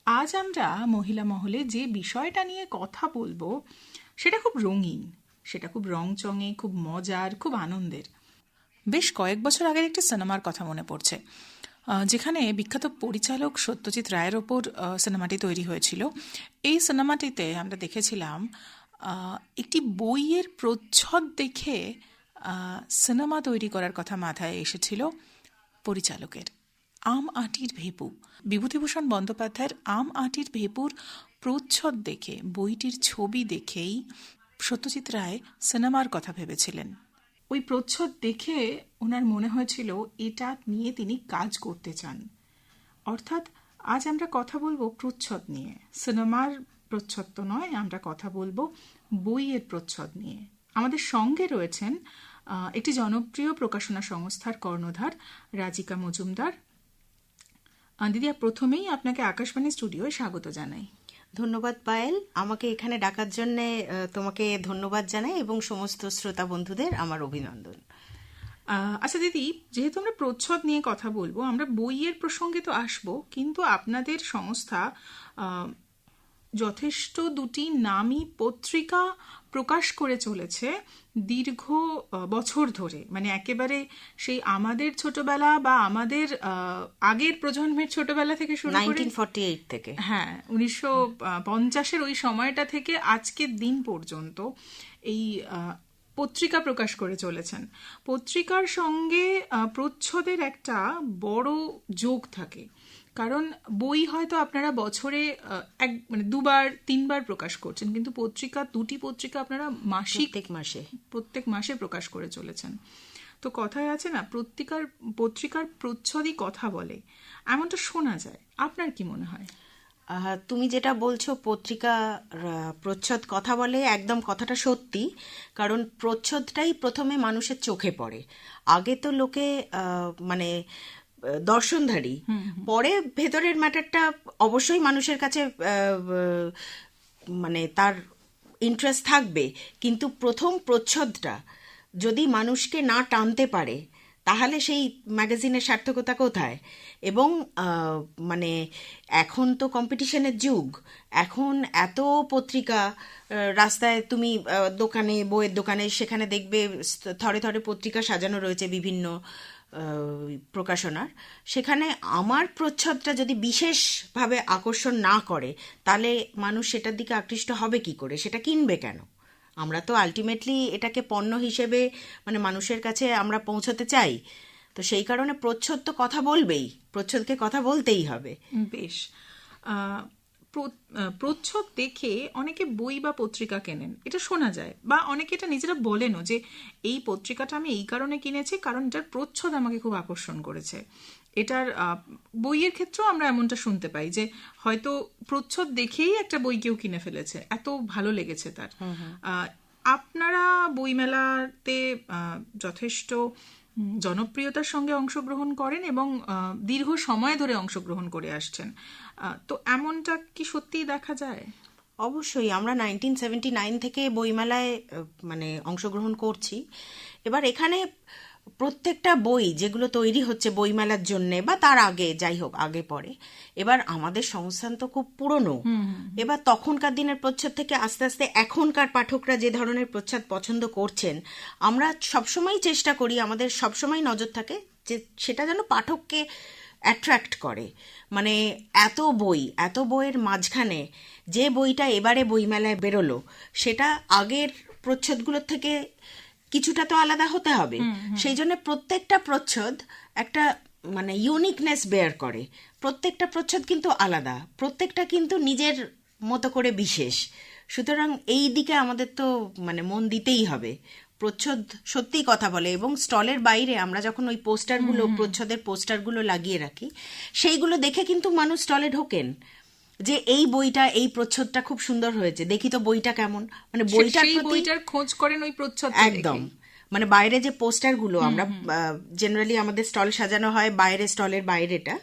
আজ আমরা মহিলা মহলে যে বিষয়টা নিয়ে কথা বলবো সেটা খুব রঙিন, সেটা খুব রংচঙে, খুব মজার, খুব আনন্দের। বেশ কয়েক বছর আগের একটি সিনেমার কথা মনে পড়ছে, যেখানে বিখ্যাত পরিচালক সত্যজিৎ রায়ের ওপর সিনেমাটি তৈরি হয়েছিল। এই সিনেমাটিতে আমরা দেখেছিলাম একটি বইয়ের প্রচ্ছদ দেখে সিনেমা তৈরি করার কথা মাথায় এসেছিল পরিচালকের। আম আঁটির ভেপু, বিভূতিভূষণ বন্দ্যোপাধ্যায়ের আম আঁটির ভেপুর প্রচ্ছদ দেখে, বইটির ছবি দেখেই সত্যজিৎ রায় সিনেমার কথা ভেবেছিলেন। ওই প্রচ্ছদ দেখে ওনার মনে হয়েছিল এটা নিয়ে তিনি কাজ করতে চান। অর্থাৎ আজ আমরা কথা বলবো প্রচ্ছদ নিয়ে, সিনেমার প্রচ্ছদ তো নয়, আমরা কথা বলবো বইয়ের প্রচ্ছদ নিয়ে। আমাদের সঙ্গে রয়েছেন একটি জনপ্রিয় প্রকাশনা সংস্থার কর্ণধার রাজিকা মজুমদার। দিদি, প্রথমেই আপনাকে আকাশবাণী স্টুডিওয় স্বাগত জানাই। ধন্যবাদ পায়েল, আমাকে এখানে ডাকার জন্য তোমাকে ধন্যবাদ জানাই এবং সমস্ত শ্রোতা বন্ধুদের আমার অভিনন্দন। আচ্ছা দিদি, যেহেতু আমরা প্রচ্ছদ নিয়ে কথা বলবো, আমরা বইয়ের প্রসঙ্গে তো আসবো, কিন্তু আপনাদের সংস্থা যথেষ্ট দুটি নামী পত্রিকা প্রকাশ করে চলেছে দীর্ঘ বছর ধরে। মানে একেবারে সেই আমাদের ছোটবেলা বা আমাদের আগের প্রজন্মের ছোটবেলা থেকে শুরু করে 1948 থেকে, হ্যাঁ 1950-এর ওই সময়টা থেকে আজকের দিন পর্যন্ত এই পত্রিকা প্রকাশ করে চলেছেন। পত্রিকার সঙ্গে প্রচ্ছদের একটা বড় যোগ থাকে, কারণ বই হয়তো আপনারা বছরে দুবার তিনবার প্রকাশ করছেন, কিন্তু পত্রিকা, দুটি পত্রিকা আপনারা প্রত্যেক মাসে প্রকাশ করে চলেছেন। তো কথায় আছে না, পত্রিকার প্রচ্ছদই কথা বলে, এমনটা শোনা যায়। আপনার কি মনে হয়? তুমি যেটা বলছো পত্রিকা প্রচ্ছদ কথা বলে, একদম কথাটা সত্যি। কারণ প্রচ্ছদটাই প্রথমে মানুষের চোখে পড়ে। আগে তো লোকে মানে দর্শনধারী, পরে ভেতরের ম্যাটারটা অবশ্যই মানুষের কাছে মানে তার ইন্টারেস্ট থাকবে, কিন্তু প্রথম প্রচ্ছদটা যদি মানুষকে না টানতে পারে তাহলে সেই ম্যাগাজিনের সার্থকতা কোথায়? এবং মানে এখন তো কম্পিটিশনের যুগ, এখন এত পত্রিকা রাস্তায়, তুমি দোকানে, বইয়ের দোকানে, সেখানে দেখবে থরে থরে পত্রিকা সাজানো রয়েছে বিভিন্ন প্রকাশনার। সেখানে আমার প্রচ্ছদটা যদি বিশেষভাবে আকর্ষণ না করে তাহলে মানুষ সেটার দিকে আকৃষ্ট হবে কি করে? সেটা কিনবে কেন? আমরা তো আলটিমেটলি এটাকে পণ্য হিসেবে মানে মানুষের কাছে আমরা পৌঁছতে চাই। তো সেই কারণে প্রচ্ছদ তো কথা বলবেই, প্রচ্ছদকে কথা বলতেই হবে। বেশ, প্রচ্ছদ দেখে অনেকে বই বা পত্রিকা কেনেন, এটা শোনা যায়, বা অনেকে এটা নিজেরা বলেনও যে এই পত্রিকাটা আমি এই কারণে কিনেছি কারণ এটার প্রচ্ছদ আমাকে খুব আকর্ষণ করেছে। এটার বইয়ের ক্ষেত্রেও আমরা এমনটা শুনতে পাই যে হয়তো প্রচ্ছদ দেখেই একটা বই কেউ কিনে ফেলেছে, এত ভালো লেগেছে তার। আপনারা বইমেলাতে যথেষ্ট জনপ্রিয়তার সঙ্গে অংশগ্রহণ করেন এবং দীর্ঘ সময় ধরে অংশগ্রহণ করে আসছেন, তো এমনটা কি সত্যিই দেখা যায়? অবশ্যই, আমরা 1979 থেকে বইমেলায় মানে অংশগ্রহণ করছি। এবার এখানে প্রত্যেকটা বই যেগুলো তৈরি হচ্ছে বইমেলার জন্য বা তার আগে, যাই হোক আগে পরে, এবার আমাদের সংস্থান তো খুব পুরনো। এবার তখনকার দিনের প্রচ্ছদ থেকে আস্তে আস্তে এখনকার পাঠকরা যে ধরনের প্রচ্ছদ পছন্দ করছেন, আমরা সবসময় চেষ্টা করি, আমাদের সবসময় নজর থাকে যে সেটা যেন পাঠককে অ্যাট্রাক্ট করে। মানে এত বইয়ের মাঝখানে যে বইটা এবারে বইমেলায় বেরোলো সেটা আগের প্রচ্ছদগুলোর থেকে কিছুটা তো আলাদা হতে হবে। সেই জন্য প্রত্যেকটা প্রচ্ছদ একটা মানে ইউনিকনেস বেয়ার করে। প্রত্যেকটা প্রচ্ছদ কিন্তু আলাদা, প্রত্যেকটা কিন্তু নিজের মতো করে বিশেষ। সুতরাং এই দিকে আমাদের তো মানে মন দিতেই হবে। প্রচ্ছদ সত্যিই কথা বলে। এবং স্টলের বাইরে আমরা যখন ওই পোস্টারগুলো, প্রচ্ছদের পোস্টারগুলো লাগিয়ে রাখি, সেইগুলো দেখে কিন্তু মানুষ স্টলে ঢোকেন যে এই বইটা, এই প্রচ্ছদটা খুব সুন্দর হয়েছে, দেখি তো বইটা কেমন। মানে বইটার খোঁজ করেন ওই প্রচ্ছদ একদম। মানে বাইরে যে পোস্টারগুলো আমরা জেনারেলি আমাদের স্টল সাজানো হয়, বাইরে স্টলের বাইরেটা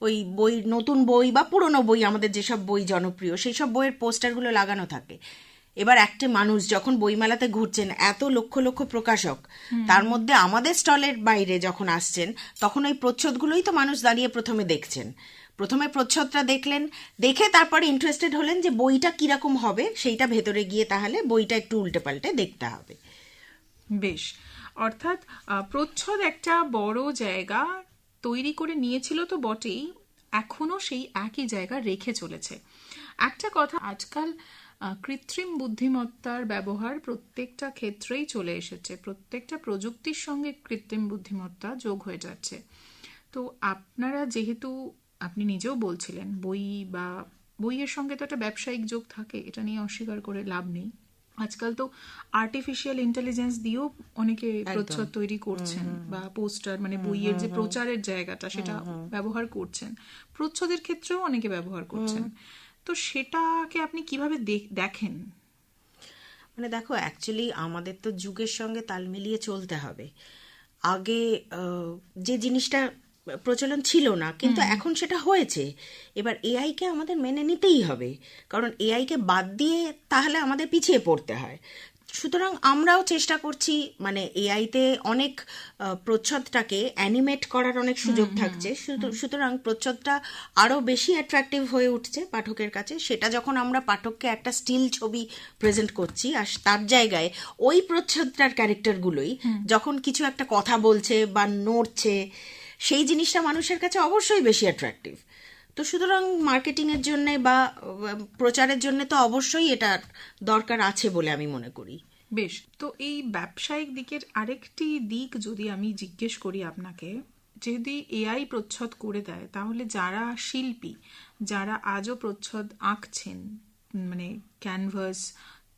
ওই বই, নতুন বই বা পুরনো বই, আমাদের যেসব বই জনপ্রিয় সেই সব বইয়ের পোস্টারগুলো লাগানো থাকে। এবার একটা মানুষ যখন বইমেলাতে ঘুরছেন, এত লক্ষ লক্ষ প্রকাশক, তার মধ্যে আমাদের স্টলের বাইরে যখন আসছেন তখন ওই প্রচ্ছদগুলোই তো মানুষ দাঁড়িয়ে প্রথমে দেখছেন। প্রথমে প্রচ্ছদটা দেখলেন, দেখে তারপরে ইন্টারেস্টেড হলেন যে বইটা কিরকম হবে, সেইটা ভেতরে গিয়ে তাহলে বইটা একটু উল্টে পাল্টে দেখতে হবে। বেশ, অর্থাৎ প্রচ্ছদ একটা বড় জায়গা তৈরি করে নিয়েছিল তো বটেই, এখনো সেই একই জায়গা রেখে চলেছে। একটা কথা, আজকাল কৃত্রিম বুদ্ধিমত্তার ব্যবহার প্রত্যেকটা ক্ষেত্রেই চলে এসেছে, প্রত্যেকটা প্রযুক্তির সঙ্গে কৃত্রিম বুদ্ধিমত্তা যোগ হয়ে যাচ্ছে। তো আপনারা যেহেতু, আপনি নিজেও বলছিলেন বইয়ের সঙ্গে তো একটা ব্যবসায়িক যোগ থাকে, এটা নিয়ে অস্বীকার করে লাভ নেই। আজকাল তো আর্টিফিশিয়াল ইন্টেলিজেন্স দিয়েও অনেকে প্রচ্ছদ তৈরি করছেন, বা পোস্টার, মানে বইয়ের যে প্রচারের জায়গাটা সেটা ব্যবহার করছেন, প্রচ্ছদের ক্ষেত্রেও অনেকে ব্যবহার করছেন। তো সেটাকে আপনি কিভাবে দেখেন? মানে দেখো, অ্যাকচুয়ালি আমাদের তো যুগের সঙ্গে তাল মিলিয়ে চলতে হবে। আগে যে জিনিসটা প্রচলন ছিল না, কিন্তু এখন সেটা হয়েছে। এবার এআই কে আমাদের মেনে নিতেই হবে, কারণ এআই কে বাদ দিয়ে তাহলে আমাদের পিছিয়ে পড়তে হয়। সুতরাং আমরাও চেষ্টা করছি, মানে এআইতে অনেক প্রচ্ছদটাকে অ্যানিমেট করার অনেক সুযোগ থাকছে, সুতরাং প্রচ্ছদটা আরো বেশি অ্যাট্রাকটিভ হয়ে উঠছে পাঠকের কাছে। সেটা যখন আমরা পাঠককে একটা স্টিল ছবি প্রেজেন্ট করছি, আর তার জায়গায় ওই প্রচ্ছদটার ক্যারেক্টারগুলোই যখন কিছু একটা কথা বলছে বা নড়ছে, সেই জিনিসটা মানুষের কাছে অবশ্যই বেশি অ্যাট্রাকটিভ। তো সুতরাং মার্কেটিংয়ের জন্য বা প্রচারের জন্য তো অবশ্যই এটার দরকার আছে বলে আমি মনে করি। বেশ, তো এই ব্যবসায়িক দিকের আরেকটি দিক যদি আমি জিজ্ঞেস করি আপনাকে, যদি এআই প্রচ্ছদ করে দেয়, তাহলে যারা শিল্পী, যারা আজও প্রচ্ছদ আঁকছেন, মানে ক্যানভাস,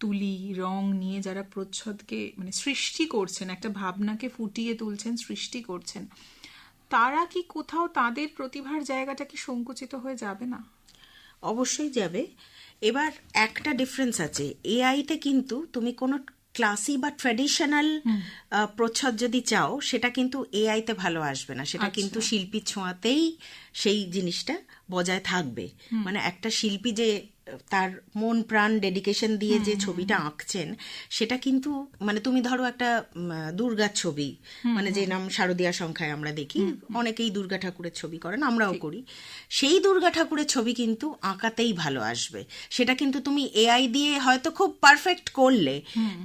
তুলি, রং নিয়ে যারা প্রচ্ছদকে মানে সৃষ্টি করছেন, একটা ভাবনাকে ফুটিয়ে তুলছেন, সৃষ্টি করছেন, তারা কি কোথাও তাদের প্রতিভার জায়গাটা কি সংকুচিত হয়ে যাবে না? অবশ্যই যাবে। এবার একটা ডিফারেন্স আছে, এআইতে কিন্তু তুমি কোনো ক্লাসি বা ট্র্যাডিশনাল প্রচ্ছদ যদি চাও, সেটা কিন্তু এআইতে ভালো আসবে না, সেটা কিন্তু শিল্পীর ছোঁয়াতেই সেই জিনিসটা বজায় থাকবে। মানে একটা শিল্পী যে তার মন প্রাণ ডেডিকেশন দিয়ে যে ছবিটা আঁকছেন, সেটা কিন্তু, মানে তুমি ধরো একটা দুর্গার ছবি, মানে যে নাম শারদীয়া সংখ্যায় আমরা দেখি, অনেকেই দুর্গা ঠাকুরের ছবি করেন, আমরাও করি। সেই দুর্গা ঠাকুরের ছবি কিন্তু আঁকাতেই ভালো আসবে। সেটা কিন্তু তুমি এআই দিয়ে হয়তো খুব পারফেক্ট করলে,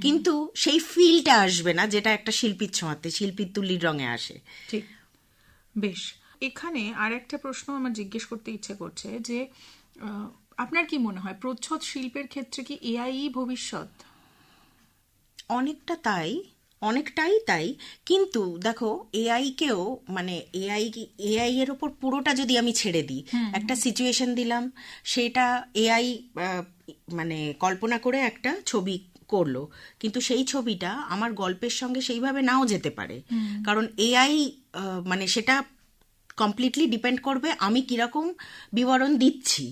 কিন্তু সেই ফিলটা আসবে না যেটা একটা শিল্পীর ছোঁয়াতে, শিল্পীর তুলির রঙে আসে। ঠিক। বেশ, এখানে আর একটা প্রশ্ন আমার জিজ্ঞেস করতে ইচ্ছে করছে যে আপনার কি মনে হয় প্রচ্ছদ শিল্পের ক্ষেত্রে কি এআই ভবিষ্যৎ? অনেকটাই তাই। কিন্তু দেখো, এআই কেও, মানে এআই এর ওপর পুরোটা যদি আমি ছেড়ে দিই, একটা সিচুয়েশন দিলাম, সেটা এআই মানে কল্পনা করে একটা ছবি করলো, কিন্তু সেই ছবিটা আমার গল্পের সঙ্গে সেইভাবে নাও যেতে পারে, কারণ এআই মানে সেটা কমপ্লিটলি ডিপেন্ড করবে আমি কিরকম বিবরণ দিচ্ছি।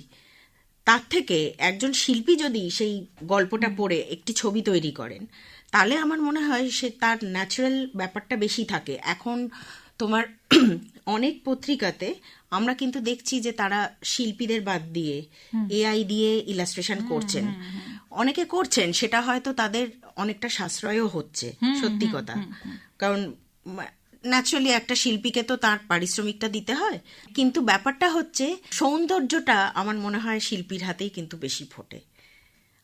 তার থেকে একজন শিল্পী যদি সেই গল্পটা পড়ে একটি ছবি তৈরি করেন, তাহলে আমার মনে হয় সে তার ন্যাচারাল ব্যাপারটা বেশি থাকে। এখন তোমার অনেক পত্রিকাতে আমরা কিন্তু দেখছি যে তারা শিল্পীদের বাদ দিয়ে এআই দিয়ে ইলাস্ট্রেশন করছেন, অনেকে করছেন, সেটা হয়তো তাদের অনেকটা সাশ্রয়ও হচ্ছে, সত্যি কথা। কারণ ন্যাচারালি একটা শিল্পীকে তো তার পারিশ্রমিকটা দিতে হয়, কিন্তু ব্যাপারটা হচ্ছে সৌন্দর্যটা আমার মনে হয় শিল্পীর হাতেই কিন্তু বেশি ফোটে।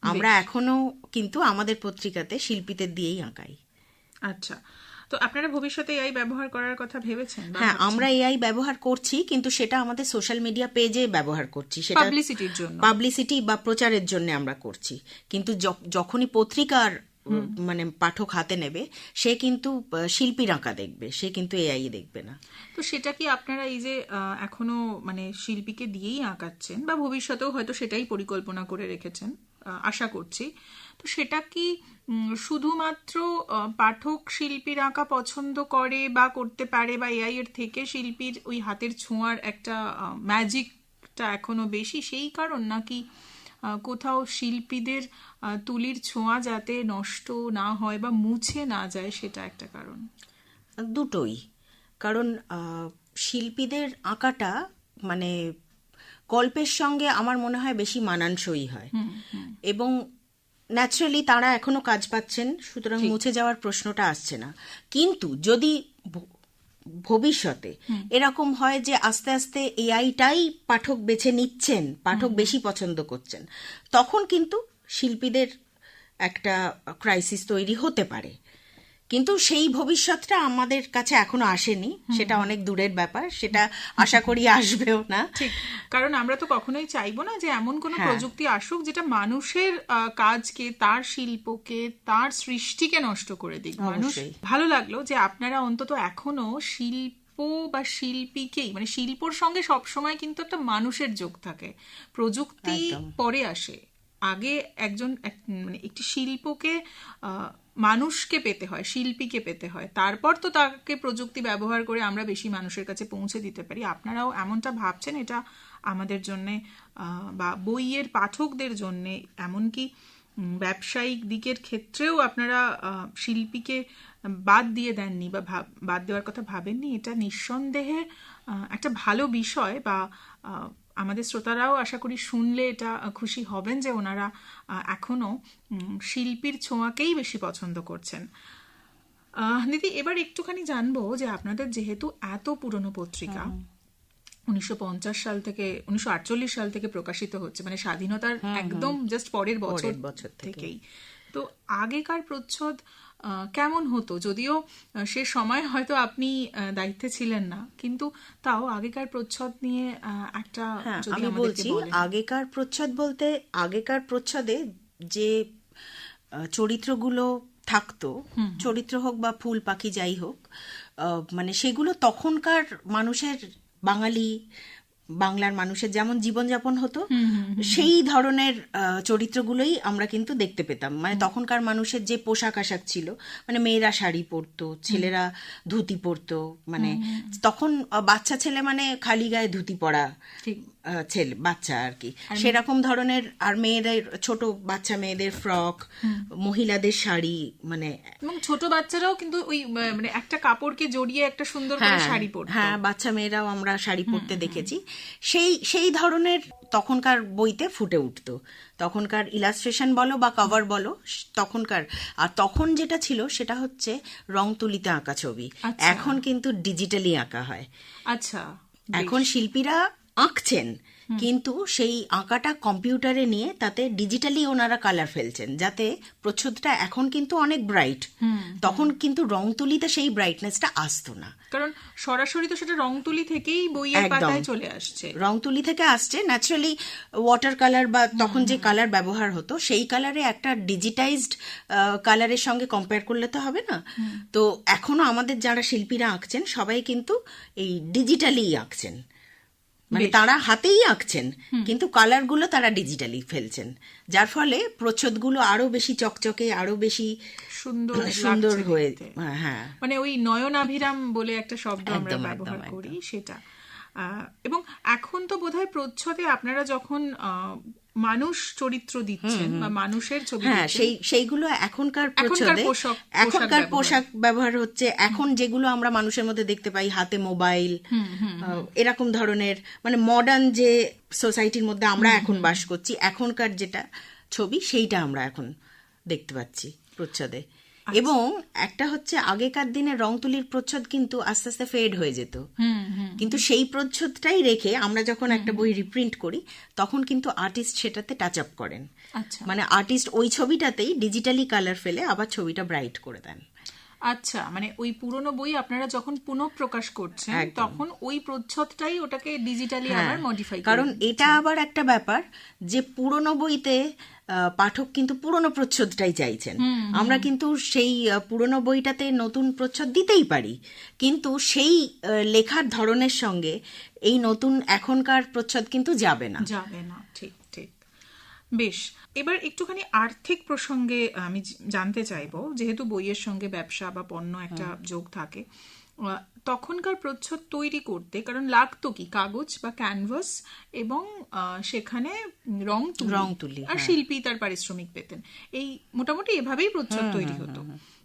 আমরা এখনো কিন্তু আমাদের পত্রিকাতে শিল্পীদের দিয়েই আঁকাই। আচ্ছা, তো আপনারা ভবিষ্যতে এআই ব্যবহার করার কথা ভেবেছেন? হ্যাঁ, আমরা এআই ব্যবহার করছি, কিন্তু সেটা আমাদের সোশ্যাল মিডিয়া পেজে ব্যবহার করছি, সেটা পাবলিসিটির জন্য, পাবলিসিটি বা প্রচারের জন্য আমরা করছি। কিন্তু যখনই পত্রিকার মানে পাঠক হাতে নেবে, সে কিন্তু শিল্পীর আঁকা দেখবে, সে কিন্তু এআই দেখবে না। তো সেটা কি আপনারা এই যে এখনো মানে শিল্পীকে দিয়েই আঁকাচ্ছেন, বা ভবিষ্যতেও হয়তো সেটাই পরিকল্পনা করে রেখেছেন, আশা করছি, তো সেটা কি শুধুমাত্র পাঠক শিল্পীর আঁকা পছন্দ করে বা করতে পারে, বা এআই এর থেকে শিল্পীর ওই হাতের ছোঁয়ার একটা ম্যাজিকটা এখনো বেশি, সেই কারণ, নাকি কোথাও শিল্পীদের তুলির ছোঁয়া যাতে নষ্ট না হয় বা মুছে না যায় সেটা একটা কারণ? দুটোই। কারণ শিল্পীদের আঁকাটা মানে গল্পের সঙ্গে আমার মনে হয় বেশি মানানসই হয়, এবং ন্যাচারালি তারা এখনো কাজ পাচ্ছেন, সুতরাং মুছে যাওয়ার প্রশ্নটা আসছে না। কিন্তু যদি ভবিষ্যতে এরকম হয় যে আস্তে আস্তে এআইটাই পাঠক বেছে নিচ্ছেন, পাঠক বেশি পছন্দ করছেন, তখন কিন্তু শিল্পীদের একটা ক্রাইসিস তৈরি হতে পারে। কিন্তু সেই ভবিষ্যৎটা আমাদের কাছে এখনো আসেনি, সেটা অনেক দূরের ব্যাপার, সেটা আশা করি আসবেও না। ঠিক, কারণ আমরা তো কখনোই চাইবো না যে এমন কোনো প্রযুক্তি আসুক যেটা মানুষের কাজকে, তার শিল্পকে, তার সৃষ্টিকে নষ্ট করে দিক। মানুষ, ভালো লাগলো যে আপনারা অন্তত এখনো শিল্প বা শিল্পীকেই, মানে শিল্পর সঙ্গে সবসময় কিন্তু একটা মানুষের যোগ থাকে, প্রযুক্তি পরে আসে। আগে মানে একটি শিল্পকে মানুষকে পেতে হয়, শিল্পীকে পেতে হয়, তারপর তো তাকে প্রযুক্তি ব্যবহার করে আমরা বেশি মানুষের কাছে পৌঁছে দিতে পারি। আপনারাও এমনটা ভাবছেন, এটা আমাদের জন্যে বা বইয়ের পাঠকদের জন্যে, এমনকি ব্যবসায়িক দিকের ক্ষেত্রেও আপনারা শিল্পীকে বাদ দিয়ে দেননি বা বাদ দেওয়ার কথা ভাবেননি। এটা নিঃসন্দেহে একটা ভালো বিষয়, বা আমাদের শ্রোতারাও আশা করি শুনলে এটা খুশি হবেন যে ওনারা এখনো শিল্পীর ছোঁয়াকেই বেশি পছন্দ করছেন। দিদি, এবার একটুখানি জানবো যে আপনাদের যেহেতু এত পুরনো পত্রিকা, 1950 সাল থেকে 1948 সাল থেকে প্রকাশিত হচ্ছে, মানে স্বাধীনতার একদম জাস্ট পরের বছর থেকেই, তো আগেকার প্রচ্ছদ কেমন হতো? যদিও সে সময় হয়তো আপনি দায়িত্বে ছিলেন না, কিন্তু তাও আগেকার প্রচ্ছদ নিয়ে একটা, আমি বলছি আগেকার প্রচ্ছদ বলতে, আগেকার প্রচ্ছদে যে চরিত্রগুলো থাকতো, চরিত্র হোক বা ফুল পাখি যাই হোক, মানে সেগুলো তখনকার মানুষের, বাংলার মানুষের যেমন জীবনযাপন হতো সেই ধরনের চরিত্রগুলোই আমরা কিন্তু দেখতে পেতাম। মানে তখনকার মানুষের যে পোশাক আশাক ছিল, মানে মেয়েরা শাড়ি পরতো, ছেলেরা ধুতি পরতো, মানে তখন বাচ্চা ছেলে মানে খালি গায়ে ধুতি পরা ছেলে, বাচ্চা আর কি, সেরকম ধরনের। আর মেয়েদের, ছোট বাচ্চা মেয়েদের ফ্রক, মহিলাদের শাড়ি, মানে ছোট বাচ্চারাও কিন্তু ওই মানে একটা কাপড়কে জড়িয়ে একটা সুন্দর করে শাড়ি পরতো। হ্যাঁ, বাচ্চা মেয়েরাও আমরা শাড়ি পরতে দেখেছি। সেই ধরনের তখনকার বইতে ফুটে উঠতো, তখনকার ইলাস্ট্রেশন বলো বা কভার বলো তখনকার। আর তখন যেটা ছিল সেটা হচ্ছে রং তুলিতে আঁকা ছবি, এখন কিন্তু ডিজিটালি আঁকা হয়। আচ্ছা, এখন শিল্পীরা আঁকছেন, কিন্তু সেই আঁকাটা কম্পিউটারে নিয়ে তাতে ডিজিটালি ওনারা কালার ফেলছেন, যাতে প্রচ্ছদটা এখন কিন্তু অনেক ব্রাইট। তখন কিন্তু রং তুলিতে সেই ব্রাইটনেসটা আসতো না, কারণ সরাসরি তো সেটা রং তুলি থেকেই বইয়ের পাতায় চলে আসছে, রং তুলি থেকে আসছে। ন্যাচারালি ওয়াটার কালার বা তখন যে কালার ব্যবহার হতো সেই কালারে একটা ডিজিটাইজড কালারের সঙ্গে কম্পেয়ার করলে তো হবে না। তো এখনো আমাদের যারা শিল্পীরা আঁকছেন সবাই কিন্তু এই ডিজিটালি আঁকছেন, মানে তারা হাতেই আঁকছেন কিন্তু কালারগুলো তারা ডিজিটালি ফেলছেন, যার ফলে প্রচ্ছদগুলো আরো বেশি চকচকে, আরো বেশি সুন্দর হয়ে, হ্যাঁ, মানে ওই নয়নাভিরাম বলে একটা শব্দ আমরা ব্যবহার করি সেটা। এবং এখন তো বোধহয় প্রচ্ছদে আপনারা যখন মানুষ চরিত্র দিচ্ছেন বা মানুষের ছবি, হ্যাঁ, সেইগুলো এখনকার প্রচ্ছদে এখনকার পোশাক ব্যবহার হচ্ছে। এখন যেগুলো আমরা মানুষের মধ্যে দেখতে পাই, হাতে মোবাইল, এরকম ধরনের, মানে মডার্ন যে সোসাইটির মধ্যে আমরা এখন বাস করছি, এখনকার যেটা ছবি সেইটা আমরা এখন দেখতে পাচ্ছি প্রচ্ছদে। এবং একটা হচ্ছে আগেকার দিনে রং তুলির প্রচ্ছদ কিন্তু আস্তে আস্তে ফেড হয়ে যেত, কিন্তু সেই প্রচ্ছদটাই রেখে আমরা যখন একটা বই রিপ্রিন্ট করি তখন কিন্তু আর্টিস্ট সেটাতে টাচ আপ করেন। মানে আর্টিস্ট ওই ছবিটাতেই ডিজিটালি কালার ফেলে আবার ছবিটা ব্রাইট করে দেন। আচ্ছা, মানে ওই পুরনো বই আপনারা যখন পুনঃপ্রকাশ করছেন তখন ওই প্রচ্ছদটাই ওটাকে ডিজিটালি আবার মডিফাই করেন। কারণ এটা আবার একটা ব্যাপার যে পুরনো বইতে পাঠক কিন্তু পুরনো প্রচ্ছদটাই চাইছেন, আমরা কিন্তু সেই পুরনো বইটাতে নতুন প্রচ্ছদ দিতেই পারি, কিন্তু সেই লেখার ধরনের সঙ্গে এই নতুন এখনকার প্রচ্ছদ কিন্তু যাবে না। ঠিক ঠিক। বেশ, এবার একটুখানি আর্থিক প্রসঙ্গে আমি জানতে চাইবো, যেহেতু বইয়ের সঙ্গে ব্যবসা বা পণ্য একটা যোগ থাকে, তখনকার প্রচ্ছদ তৈরি করতে, কারণ লাগতো কি কাগজ বা ক্যানভাস এবং সেখানে রং তুলি, আর শিল্পী তার পারিশ্রমিক পেতেন, এই মোটামুটি এভাবেই প্রচ্ছদ তৈরি হতো।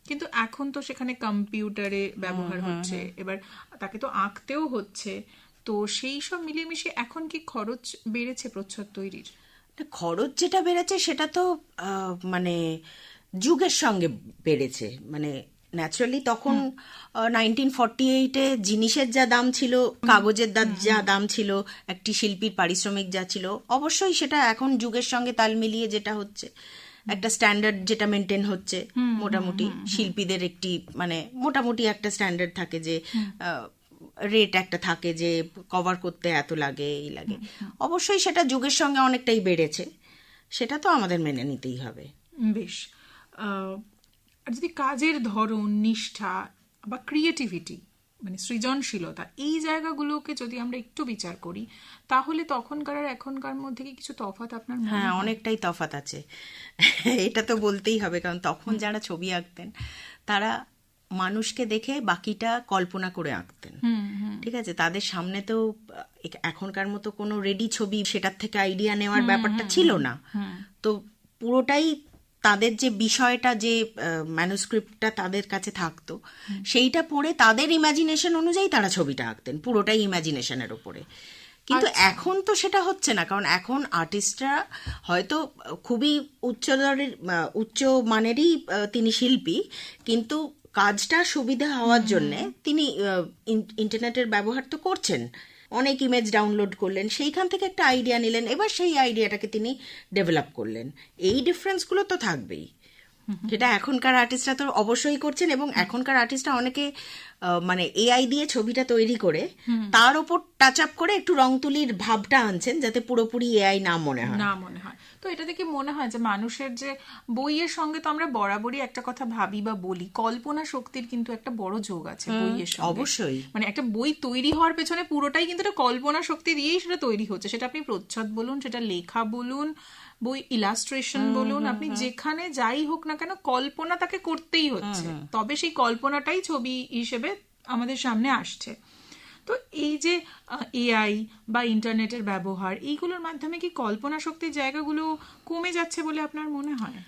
কিন্তু এখন তো সেখানে কম্পিউটারে ব্যবহার হচ্ছে, এবার তাকে তো আঁকতেও হচ্ছে, তো সেই সব মিলেমিশে এখন কি খরচ বেড়েছে প্রচ্ছদ তৈরির? খরচ যেটা বেড়েছে সেটা তো মানে যুগের সঙ্গে বেড়েছে, মানে ন্যাচারালি তখন 1948-এ জিনিসের যা দাম ছিল, কাগজের যা দাম ছিল, একটি শিল্পীর পারিশ্রমিক যা ছিল, অবশ্যই সেটা এখন যুগের সঙ্গে তাল মিলিয়ে যেটা হচ্ছে, একটা স্ট্যান্ডার্ড যেটা মেনটেন হচ্ছে, মোটামুটি শিল্পীদের একটি মানে মোটামুটি একটা স্ট্যান্ডার্ড থাকে যে রেট একটা থাকে যে কভার করতে এত লাগে, এই লাগে। অবশ্যই সেটা যুগের সঙ্গে অনেকটাই বেড়েছে, সেটা তো আমাদের মেনে নিতেই হবে। বেশ। আর যদি কাজের ধরন, নিষ্ঠা বা ক্রিয়েটিভিটি মানে সৃজনশীলতা, এই জায়গাগুলোকে যদি আমরা একটু বিচার করি, তাহলে তখনকার আর এখনকার মধ্যে কি কিছু তফাৎ আপনার মনে হয়? হ্যাঁ, অনেকটাই তফাৎ আছে। এটা তো বলতেই হবে, কারণ তখন যারা ছবি আঁকতেন তারা মানুষকে দেখে বাকিটা কল্পনা করে আঁকতেন। ঠিক আছে, তাদের সামনে তো এখনকার মতো কোনো রেডি ছবি সেটার থেকে আইডিয়া নেওয়ার ব্যাপারটা ছিল না। তো পুরোটাই তাদের যে বিষয়টা, যে ম্যানুস্ক্রিপ্টটা তাদের কাছে থাকতো, সেইটা পড়ে তাদের ইমাজিনেশন অনুযায়ী তারা ছবিটা আঁকতেন, পুরোটাই ইমাজিনেশনের উপরে। কিন্তু এখন তো সেটা হচ্ছে না, কারণ এখন আর্টিস্টরা হয়তো খুবই উচ্চ মানেরই তিনি শিল্পী, কিন্তু কাজটা সুবিধা হওয়ার জন্য তিনি ইন্টারনেটের ব্যবহার তো করছেন, অনেক ইমেজ ডাউনলোড করলেন, সেইখান থেকে একটা আইডিয়া নিলেন, এবার সেই আইডিয়াটাকে তিনি ডেভেলপ করলেন। এই ডিফারেন্সগুলো তো থাকবেই, যেটা এখনকার আর্টিস্টরা তো অবশ্যই করছেন। এবং এখনকার আর্টিস্টরা অনেকে মানে এআই দিয়ে ছবিটা তৈরি করে তার ওপর টাচ আপ করে একটু রং তুলির ভাবটা আনছেন, যাতে পুরোপুরি এআই না মনে হয়। তো এটা থেকে মনে হয় যে মানুষের যে বইয়ের সঙ্গে তো আমরা বরাবরই একটা কথা ভাবি বা বলি, কল্পনা শক্তির কিন্তু একটা বড় যোগ আছে বইয়ের সঙ্গে। অবশ্যই, মানে একটা বই তৈরি হওয়ার পেছনে পুরোটাই কিন্তু একটা কল্পনা শক্তি দিয়েই সেটা তৈরি হচ্ছে। সেটা আপনি প্রচ্ছদ বলুন, সেটা লেখা বলুন, বই ইলাস্ট্রেশন বলুন, আপনি যেখানে যাই হোক না কেন, কল্পনা তাকে করতেই হচ্ছে, তবে সেই কল্পনাটাই ছবি হিসেবে আমাদের সামনে আসছে। তো এই যে এআই বা ইন্টারনেটের ব্যবহার, এইগুলোর মাধ্যমে কি কল্পনা শক্তির জায়গাগুলো কমে যাচ্ছে বলে আপনার মনে হয়?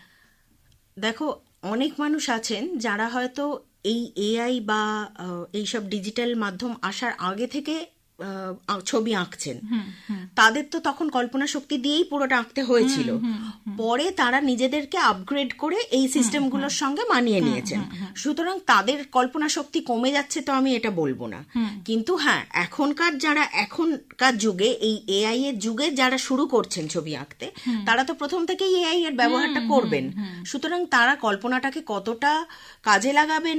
দেখো, অনেক মানুষ আছেন যারা হয়তো এই এআই বা এইসব ডিজিটাল মাধ্যম আসার আগে থেকে ছবি আঁকছেন, তাদের তো তখন কল্পনা শক্তি দিয়েই পুরোটা আঁকতে হয়েছিল। পরে তারা নিজেদেরকে আপগ্রেড করে এই সিস্টেমগুলোর সঙ্গে মানিয়ে নিয়েছেন, সুতরাং তাদের কল্পনা শক্তি কমে যাচ্ছে তো আমি এটা বলবো না। কিন্তু হ্যাঁ, এখনকার যুগে, এই এআই এর যুগে যারা শুরু করছেন ছবি আঁকতে, তারা তো প্রথম থেকেই এআই এর ব্যবহারটা করবেন, সুতরাং তারা কল্পনাটাকে কতটা কাজে লাগাবেন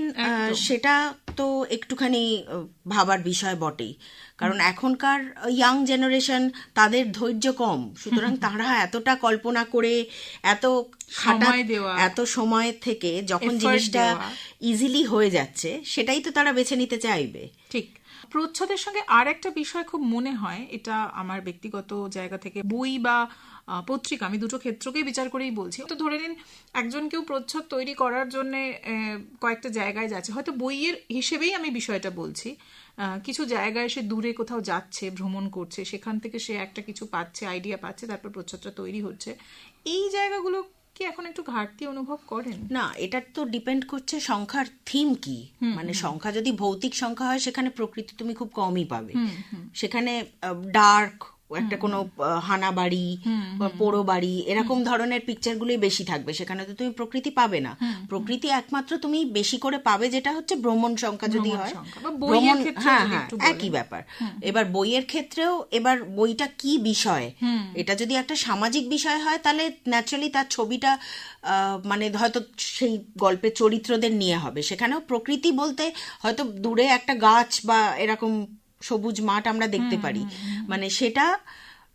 সেটা তো একটুখানি ভাবার বিষয় বটেই। কারণ এখনকার ইয়াং জেনারেশন, তাদের ধৈর্য কম, সুতরাং তারা এতটা কল্পনা করে এত সময় থেকে যখন জিনিসটা ইজিলি হয়ে যাচ্ছে, সেটাই তো তারা বেছে নিতে চাইবে। ঠিক। প্রচ্ছদের সঙ্গে আর একটা বিষয় খুব মনে হয়, এটা আমার ব্যক্তিগত জায়গা থেকে, বই বা পত্রিকা, আমি দুটো ক্ষেত্রকেই বিচার করেই বলছি। তো ধরে নিন একজন কেউ প্রচ্ছদ তৈরি করার জন্য কয়েকটা জায়গায় যাচ্ছে, হয়তো বইয়ের হিসেবেই আমি বিষয়টা বলছি, কিছু জায়গায় সে দূরে কোথাও যাচ্ছে, ভ্রমণ করছে, সেখান থেকে সে একটা কিছু পাচ্ছে, আইডিয়া পাচ্ছে, তারপর প্রচ্ছদটা তৈরি হচ্ছে। এই জায়গাগুলো কি এখন একটু ঘাটতি অনুভব করেন? না, এটা তো ডিপেন্ড করছে সংখ্যার থিম কি। মানে সংখ্যা যদি ভৌতিক সংখ্যা হয়, সেখানে প্রকৃতি তুমি খুব কমই পাবে। সেখানে ডার্ক একটা কোনো হানা বাড়ি, পোড়ো বাড়ি, এরকম ধরনের পিকচারগুলোই বেশি থাকবে, সেখানে তো তুমি প্রকৃতি পাবে না। প্রকৃতি একমাত্র তুমি বেশি করে পাবে যেটা হচ্ছে ভ্রমণ সংখ্যা যদি হয়, ভ্রমণ, হ্যাঁ হ্যাঁ, একই ব্যাপার। এবার বইয়ের ক্ষেত্রেও, এবার বইটা কি বিষয়, এটা যদি একটা সামাজিক বিষয় হয়, তাহলে ন্যাচারালি তার ছবিটা মানে হয়তো সেই গল্পের চরিত্রদের নিয়ে হবে, সেখানেও প্রকৃতি বলতে হয়তো দূরে একটা গাছ বা এরকম সবুজ মাঠ আমরা দেখতে পারি। মানে সেটা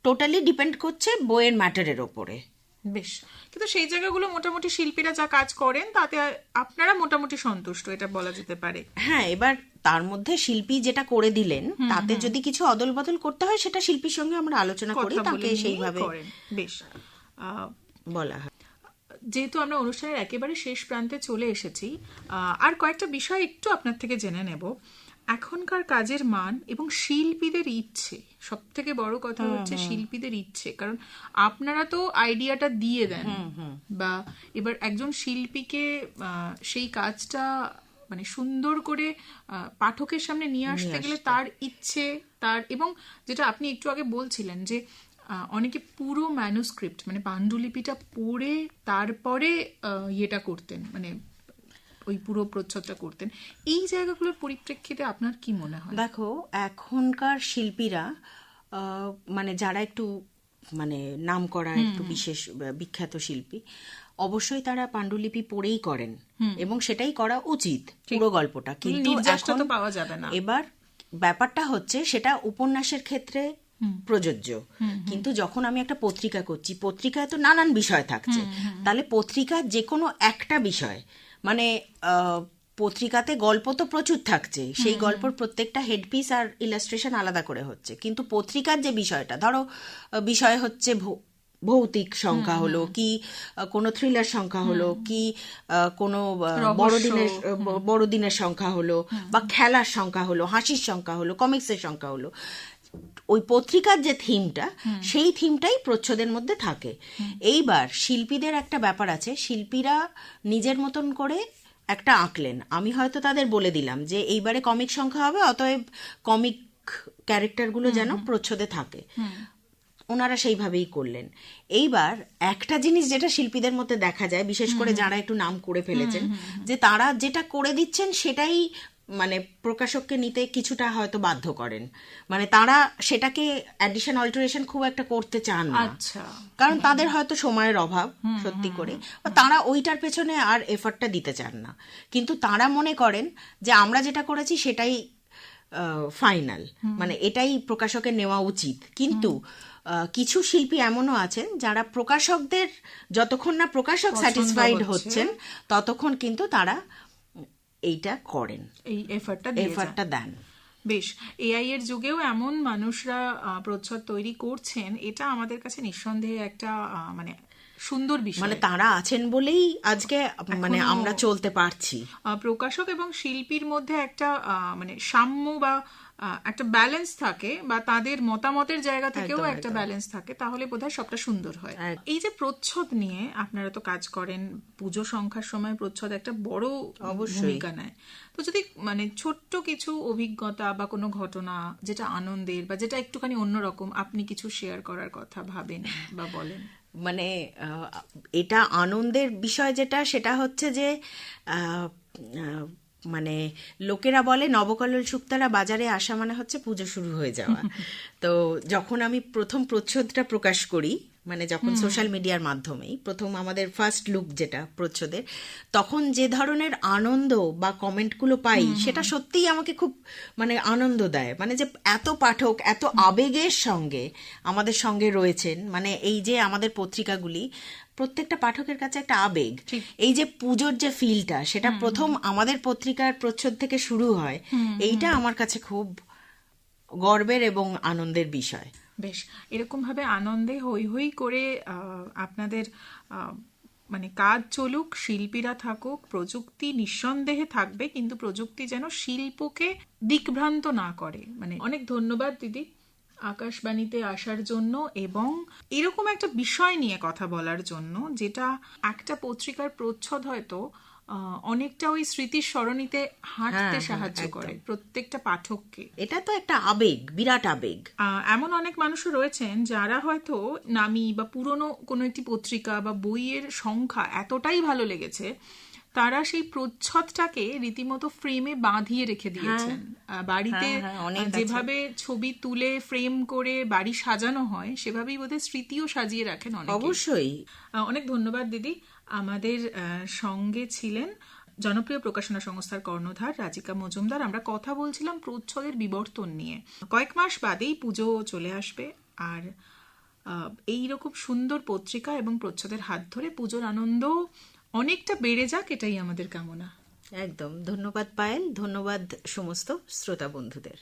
টোটালি ডিপেন্ড করছে বইয়ের ম্যাটারের ওপরে। বেশ, কিন্তু সেই জায়গাগুলো মোটামুটি শিল্পীরা যা কাজ করেন তাতে আপনারা মোটামুটি সন্তুষ্ট, এটা বলা যেতে পারে। হ্যাঁ, এবার তার মধ্যে শিল্পী যেটা করে দিলেন, তাতে যদি কিছু অদল বদল করতে হয়, সেটা শিল্পীর সঙ্গে আমরা আলোচনা করি, তাকে সেইভাবে বেশ বলা হয়। যেহেতু আমরা অনুষ্ঠানের একেবারে শেষ প্রান্তে চলে এসেছি, আর কয়েকটা বিষয় একটু আপনার থেকে জেনে নেব। এখনকার কাজের মান এবং শিল্পীদের ইচ্ছে, সব থেকে বড় কথা হচ্ছে শিল্পীদের ইচ্ছে, কারণ আপনারা তো আইডিয়াটা দিয়ে দেন, বা এবার একজন শিল্পীকে সেই কাজটা মানে সুন্দর করে পাঠকের সামনে নিয়ে আসতে গেলে তার ইচ্ছে, তার, এবং যেটা আপনি একটু আগে বলছিলেন যে অনেকে পুরো ম্যানুস্ক্রিপ্ট মানে পাণ্ডুলিপিটা পড়ে তারপরে ইয়েটা করতেন, মানে ওই পুরো প্রচ্ছদটা করতেন, এই জায়গাগুলোর পরিপ্রেক্ষিতে আপনার কি মনে হয়? দেখো, এখনকার শিল্পীরা মানে যারা একটু মানে নাম করা একটু বিশেষ বিখ্যাত শিল্পী, অবশ্যই তারা পাণ্ডুলিপি পড়েই করেন এবং সেটাই করা উচিত পুরো গল্পটা, কিন্তু নির্যাসটা এখন তো পাওয়া যাবে না। এবার ব্যাপারটা হচ্ছে সেটা উপন্যাসের ক্ষেত্রে প্রযোজ্য, কিন্তু যখন আমি একটা পত্রিকা করছি, পত্রিকায় তো নানান বিষয় থাকছে, তাহলে পত্রিকার যে কোনো একটা বিষয় মানে পত্রিকাতে গল্প তো প্রচুর থাকছে, সেই গল্পের প্রত্যেকটা হেডপিস আর ইলাস্ট্রেশন আলাদা করে হচ্ছে, কিন্তু পত্রিকার যে বিষয়টা, ধরো বিষয় হচ্ছে ভৌতিক সংখ্যা হলো কি কোনো থ্রিলার সংখ্যা হলো কি কোনো বড়দিনের সংখ্যা হলো বা খেলার সংখ্যা হলো, হাসির সংখ্যা হলো, কমিক্সের সংখ্যা হলো, ওই পত্রিকার যে থিমটা, সেই থিমটাই প্রচ্ছদের মধ্যে থাকে। এইবার শিল্পীদের একটা ব্যাপার আছে, শিল্পীরা নিজের মতন করে একটা আঁকলেন, আমি হয়তো তাদের বলে দিলাম যে এইবারে কমিক সংখ্যা হবে, অতএব কমিক ক্যারেক্টারগুলো যেন প্রচ্ছদে থাকে, ওনারা সেইভাবেই করলেন। এইবার একটা জিনিস যেটা শিল্পীদের মধ্যে দেখা যায়, বিশেষ করে যারা একটু নাম করে ফেলেছেন, যে তারা যেটা করে দিচ্ছেন সেটাই মানে প্রকাশককে নিতে কিছুটা হয়তো বাধ্য করেন, মানে তারা সেটাকে অ্যাডিশন অল্টারেশন খুব একটা করতে চান না, কারণ তাদের হয়তো সময়ের অভাব সত্যি করে, বা তারা ওইটার পেছনে আর এফর্টটা দিতে চান না, কিন্তু তারা মনে করেন যে আমরা যেটা করেছি সেটাই ফাইনাল, মানে এটাই প্রকাশকের নেওয়া উচিত। কিন্তু কিছু শিল্পী এমনও আছেন যারা প্রকাশকদের, যতক্ষণ না প্রকাশক স্যাটিসফাইড হচ্ছেন ততক্ষণ কিন্তু তারা এইটা করেন, এই এফর্টটা দেন। বেশ, এআই এর যুগেও এমন মানুষরা প্রচ্ছদ তৈরি করছেন, এটা আমাদের কাছে নিঃসন্দেহে একটা মানে সুন্দর বিষয়, মানে তারা আছেন বলেই আজকে মানে আমরা চলতে পারছি। প্রকাশক এবং শিল্পীর মধ্যে একটা মানে সাম্য বা একটা ব্যালেন্স থাকে, বা তাদের মতামতের জায়গা থেকেও একটা ব্যালেন্স থাকে, তাহলে বোধহয় সবটা সুন্দর হয়। এই যে প্রচ্ছদ নিয়ে আপনারা তো কাজ করেন, পুজো সংখ্যার সময় প্রচ্ছদ একটা বড় ভূমিকা নেয়, তো যদি মানে ছোট্ট কিছু অভিজ্ঞতা বা কোনো ঘটনা যেটা আনন্দের বা যেটা একটুখানি অন্যরকম আপনি কিছু শেয়ার করার কথা ভাবেন বা বলেন। মানে এটা আনন্দের বিষয় যেটা, সেটা হচ্ছে যে মানে লোকেরা বলে নবকলের শুক্তারা বাজারে আসা মানে হচ্ছে পুজো শুরু হয়ে যাওয়া। তো যখন আমি প্রথম প্রচ্ছদটা প্রকাশ করি, মানে যখন সোশ্যাল মিডিয়ার মাধ্যমেই প্রথম আমাদের ফার্স্ট লুক যেটা প্রচ্ছদের, তখন যে ধরনের আনন্দ বা কমেন্টগুলো পাই সেটা সত্যিই আমাকে খুব মানে আনন্দ দেয়, মানে যে এত পাঠক এত আবেগের সঙ্গে আমাদের সঙ্গে রয়েছেন, মানে এই যে আমাদের পত্রিকাগুলি প্রত্যেকটা পাঠকের কাছে একটা আবেগ, এই যে পুজোর যে ফিলটা সেটা প্রথম আমাদের পত্রিকার প্রচ্ছদ থেকে শুরু হয়, এইটা আমার কাছে খুব গর্বের এবং আনন্দের বিষয়। বেশ, এরকম ভাবে আনন্দে হই হই করে আপনাদের মানে কাজ চলুক, শিল্পীরা থাকুক, প্রযুক্তি নিঃসন্দেহে থাকবে, কিন্তু প্রযুক্তি যেন শিল্পকে দিকভ্রান্ত না করে। মানে অনেক ধন্যবাদ দিদি আকাশবাণীতে আসার জন্য এবং এরকম একটা বিষয় নিয়ে কথা বলার জন্য, যেটা একটা পত্রিকার প্রচ্ছদ হয়তো অনেকটা ওই স্মৃতির সরণিতে হাঁটতে সাহায্য করে প্রত্যেকটা পাঠককে। এটা তো একটা আবেগ, বিরাট আবেগ। এমন অনেক মানুষও রয়েছেন যারা হয়তো নামি বা পুরনো কোনো একটি পত্রিকা বা বইয়ের সংখ্যা এতটাই ভালো লেগেছে, তারা সেই প্রচ্ছদটাকে রীতিমতো ফ্রেমে বাঁধিয়ে রেখে দিয়েছেন। বাড়িতে যেভাবে ছবি তুলে ফ্রেম করে বাড়ি সাজানো হয়, সেভাবেই বোধহয় স্মৃতিও সাজিয়ে রাখেন অনেকে। অবশ্যই। অনেক ধন্যবাদ দিদি। আমাদের সঙ্গে ছিলেন জনপ্রিয় প্রকাশনা সংস্থার কর্ণধার রাজিকা মজুমদার। আমরা কথা বলছিলাম প্রচ্ছদের বিবর্তন নিয়ে। কয়েক মাস বাদেই পুজো চলে আসবে, আর এইরকম সুন্দর পত্রিকা এবং প্রচ্ছদের হাত ধরে পুজোর আনন্দ অনেকটা বেড়ে যাক, এটাই আমাদের কামনা। একদম। ধন্যবাদ পায়েল, ধন্যবাদ সমস্ত শ্রোতা বন্ধুদের।